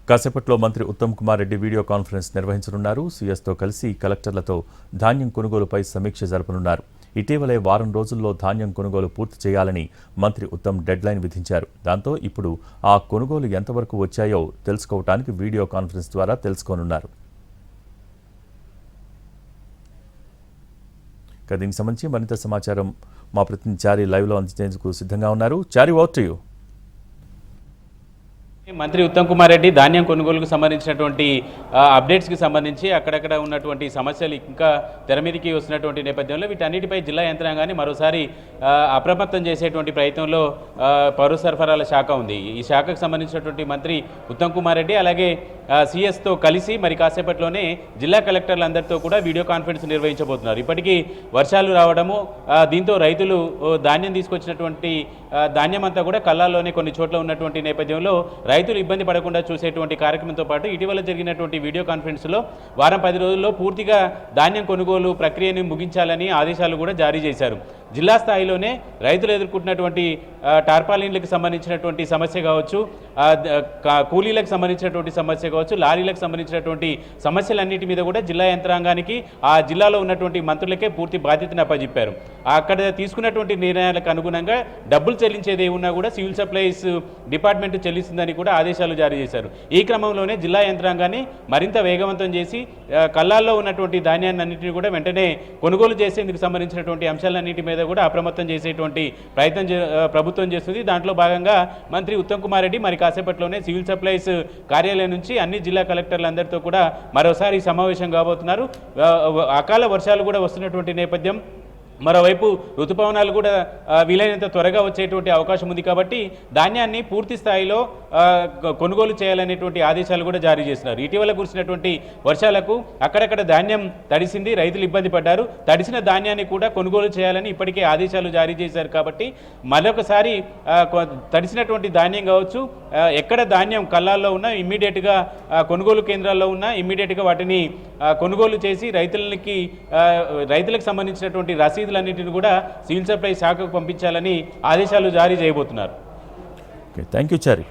కాసేపట్లో మంత్రి Uttam Kumar Reddy video conference నిర్వహించనున్నారు. సీఎస్తో కలిసి కలెక్టర్లతో ధాన్యం కొనుగోలుపై సమీక్ష జరపనున్నారు. ఇటీవలే వారం రోజుల్లో ధాన్యం కొనుగోలు పూర్తి చేయాలని మంత్రి ఉత్తమ్ డెడ్లైన్ విధించారు. దాంతో ఇప్పుడు ఆ కొనుగోలు ఎంతవరకు వచ్చాయో తెలుసుకోవడానికి వీడియో కాన్ఫరెన్స్ ద్వారా తెలుసుకోనున్నారు. దీనికి సంబంధించి మరింత సమాచారం మా ప్రతినిధి చారి లైవ్లో అందించేందుకు సిద్ధంగా ఉన్నారు. చారి, ఓవర్ టు యు. మంత్రి ఉత్తమ్ కుమార్ రెడ్డి ధాన్యం కొనుగోలుకు సంబంధించినటువంటి అప్డేట్స్కి సంబంధించి అక్కడక్కడ ఉన్నటువంటి సమస్యలు ఇంకా తెర మీదకి వస్తున్నటువంటి నేపథ్యంలో వీటన్నిటిపై జిల్లా యంత్రాంగాన్ని మరోసారి అప్రమత్తం చేసేటువంటి ప్రయత్నంలో పౌర సరఫరాల శాఖ ఉంది. ఈ శాఖకు సంబంధించినటువంటి మంత్రి ఉత్తమ్ కుమార్ రెడ్డి అలాగే సీఎస్తో కలిసి మరి కాసేపట్లోనే జిల్లా కలెక్టర్లందరితో కూడా వీడియో కాన్ఫరెన్స్ నిర్వహించబోతున్నారు. ఇప్పటికీ వర్షాలు రావడము, దీంతో రైతులు ధాన్యం తీసుకొచ్చినటువంటి ధాన్యం అంతా కూడా కళ్ళాల్లోనే కొన్ని చోట్ల ఉన్నటువంటి నేపథ్యంలో రైతులు ఇబ్బంది పడకుండా చూసేటువంటి కార్యక్రమంతో పాటు ఇటీవల జరిగినటువంటి వీడియో కాన్ఫరెన్స్లో వారం 10 రోజుల్లో పూర్తిగా ధాన్యం కొనుగోలు ప్రక్రియని ముగించాలని ఆదేశాలు కూడా జారీ చేశారు. జిల్లా స్థాయిలోనే రైతులు ఎదుర్కొంటున్నటువంటి టార్పాలిన్లకు సంబంధించినటువంటి సమస్య కావచ్చు, కూలీలకు సంబంధించినటువంటి సమస్య కావచ్చు, లారీలకు సంబంధించినటువంటి సమస్యలన్నిటి మీద కూడా జిల్లా యంత్రాంగానికి ఆ జిల్లాలో ఉన్నటువంటి మంత్రులకే పూర్తి బాధ్యతను అప్పచెప్పారు. అక్కడ తీసుకున్నటువంటి నిర్ణయాలకు అనుగుణంగా డబ్బులు చెల్లించేది ఏమున్నా కూడా సివిల్ సప్లైస్ డిపార్ట్మెంట్ చెల్లిస్తుందని కూడా ఆదేశాలు జారీ చేశారు. ఈ క్రమంలోనే జిల్లా యంత్రాంగాన్ని మరింత వేగవంతం చేసి కళ్ళాల్లో ఉన్నటువంటి ధాన్యాన్ని అన్నింటినీ కూడా వెంటనే కొనుగోలు చేసేందుకు సంబంధించినటువంటి అంశాలన్నింటి మీద కూడా అప్రమత్తం చేసేటువంటి ప్రయత్నం ప్రభుత్వం చేస్తుంది. దాంట్లో భాగంగా మంత్రి ఉత్తమ్ కుమార్ రెడ్డి మరి కాసేపట్లోనే సివిల్ సప్లైస్ కార్యాలయం నుంచి అన్ని జిల్లా కలెక్టర్లందరితో కూడా మరోసారి సమావేశం కాబోతున్నారు. అకాల వర్షాలు కూడా వస్తున్నటువంటి నేపథ్యం, మరోవైపు ఋతుపవనాలు కూడా వీలైనంత త్వరగా వచ్చేటువంటి అవకాశం ఉంది కాబట్టి ధాన్యాన్ని పూర్తి స్థాయిలో కొనుగోలు చేయాలనేటువంటి ఆదేశాలు కూడా జారీ చేస్తున్నారు. ఇటీవల కురిసినటువంటి వర్షాలకు అక్కడక్కడ ధాన్యం తడిసింది, రైతులు ఇబ్బంది పడ్డారు. తడిసిన ధాన్యాన్ని కూడా కొనుగోలు చేయాలని ఇప్పటికే ఆదేశాలు జారీ చేశారు. కాబట్టి మరొకసారి తడిసినటువంటి ధాన్యం కావచ్చు, ఎక్కడ ధాన్యం కళ్ళాల్లో ఉన్నా ఇమ్మీడియట్గా కొనుగోలు కేంద్రాల్లో ఉన్నా ఇమ్మీడియట్గా వాటిని కొనుగోలు చేసి రైతులకు సంబంధించినటువంటి రసీదులన్నింటినీ కూడా సివిల్ సప్లై శాఖకు పంపించాలని ఆదేశాలు జారీ చేయబోతున్నారు. Thank you Chari.